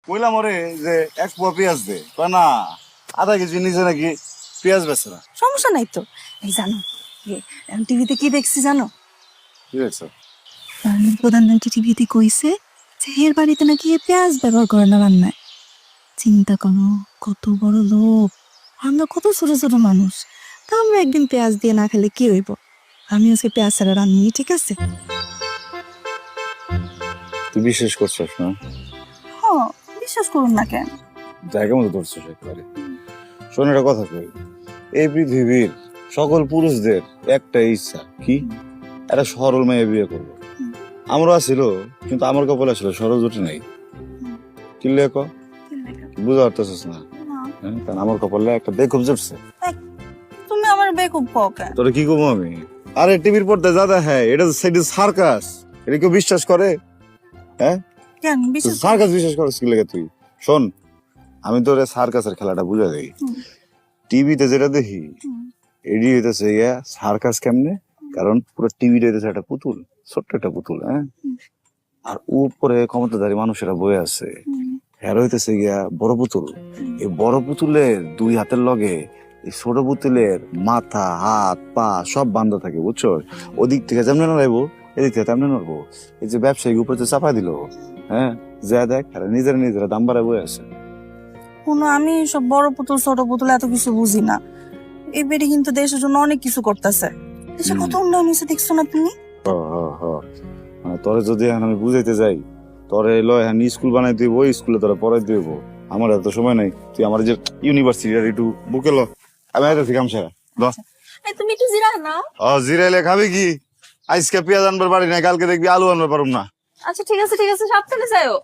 কইলাম ওরে যে এক পোয়া পেঁয়াজ দে, কয় না আধা কেজি নিচে নাকি পেঁয়াজ বেচে না। সমস্যা নাই তো। এই জানো টিভিতে কি দেখছি জানো? কি হয়েছে? প্রধানমন্ত্রী টিভিতে কইছে যে এর বাড়িতে নাকি এ পেঁয়াজ ব্যবহার করে না রান্নায়। চিন্তা করো কত বড় লোক, আমরা কত ছোট ছোট মানুষ, তা আমরা একদিন পেঁয়াজ দিয়ে না খেলে কি হইব? আমি আজকে পেঁয়াজ ছাড়া রান্নি, ঠিক আছে? তুই বিশ্বাস করছিস না? হ্যাঁ, বিশ্বাস করুন না কেন? জায়গা মতো ধরছিস একবারে। শোন একটা কথা কই, এই পৃথিবীর সকল পুরুষদের একটা ইচ্ছা কি, একটা সরল মেয়ে বিয়ে করবো। আমারও আসছিল, কিন্তু আমার কপালে আসলে সরল জুটি নাই। কি লেখ বুঝা পারতেছিস না? হ্যাঁ, কারণ আমার কপালে একটা বেকুব জুটছে। তুমি আমার বেকুব কও কেন? তোরে কি করবো আমি? আরে টিভির পর্দায় যা দেখায় এটা সার্কাস, এটা কেউ বিশ্বাস করে? হ্যাঁ, কেন বিশ্বাস? সার্কাস বিশ্বাস করছিস কি লেগে তুই? শোন, আমি তোর সার্কাসের খেলাটা বুঝা দেই। টিভিতে যেটা দেখি এডি হইতেছে ইয়া সার্কাস কেমনে, কারণ পুরো টিভিটা হইতেছে একটা পুতুল, ছোট্ট একটা পুতুল। হ্যাঁ, আর উপরে ক্ষমতাধারী মানুষেরা বয়ে আছে, হ্যাঁ হইতেছে গিয়া বড় পুতুল। এই বড় পুতুলের দুই হাতের লগে এই ছোট পুতুলের মাথা, হাত, পা সব বান্ধা থাকে, বুঝছো? ওদিক থেকে যেমন নড়াইবো, এদিক থেকে তেমনি নড়বো। এই যে ব্যবসায়ী উপরে চাপা দিল, হ্যাঁ, যা দেখ নিজেরা দাম বাড়ায় বয়ে আছে। কোনো আমি সব বড় পুতুল ছোট পুতুল এত কিছু বুঝি না। এই বেটি কিন্তু দেশের জন্য অনেক কিছু করতেছে। দেশে কত উন্নয়ন হয়েছে দেখছো না তুমি? তোরে যদি এখন আমি বুঝাইতে যাই, তোরে এলো এখন স্কুল বানাই দিব, ওই স্কুলে তোরা পড়াই দিব। আমার এত সময় নাই, তুই আমার যে ইউনিভার্সিটি একটু বুকে লো, আমি আইতেছি কামসারা। তুমি একটু জিরা নাও। জিরাইলে খাবি কি? আজকে পেঁয়াজ আনবার পারি না, কালকে দেখবি আলু আনবার পারুম না। আচ্ছা ঠিক আছে সাবধানে যাও।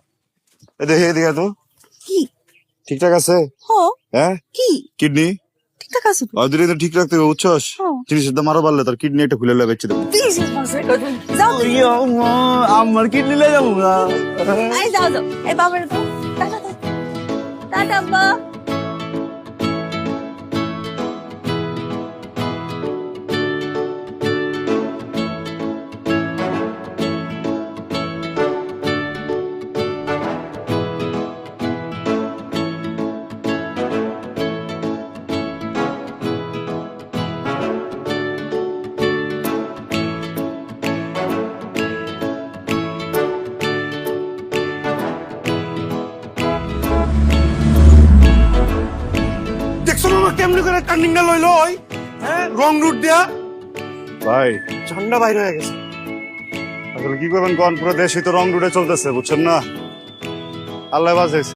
দেখে এদিকে তো কি ঠিকঠাক আছে? হ্যাঁ, কি কিডনি ঠিকঠাক আছে তো? দুটো তো ঠিক রাখতে হবে, বুঝছস? জিনিসের দাম আরো বাড়লে তোর কিডনি একটা খুলে বেঁচে দেবো। যাও আমার কিডনি লে যাবো না। যাও এই বাবার তো টাটা টাটা আব্বা। কেমনি করে টার্নিংটা লইলো ওই, হ্যাঁ, রং রুট দিয়া ভাই ঝান্ডা বাইরে হয়ে গেছে। আসলে কি করবেন কোন, পুরো দেশই তো রং রুটে চলতেছে, বুঝছেন না? আল্লাহ বাঁচাইছে।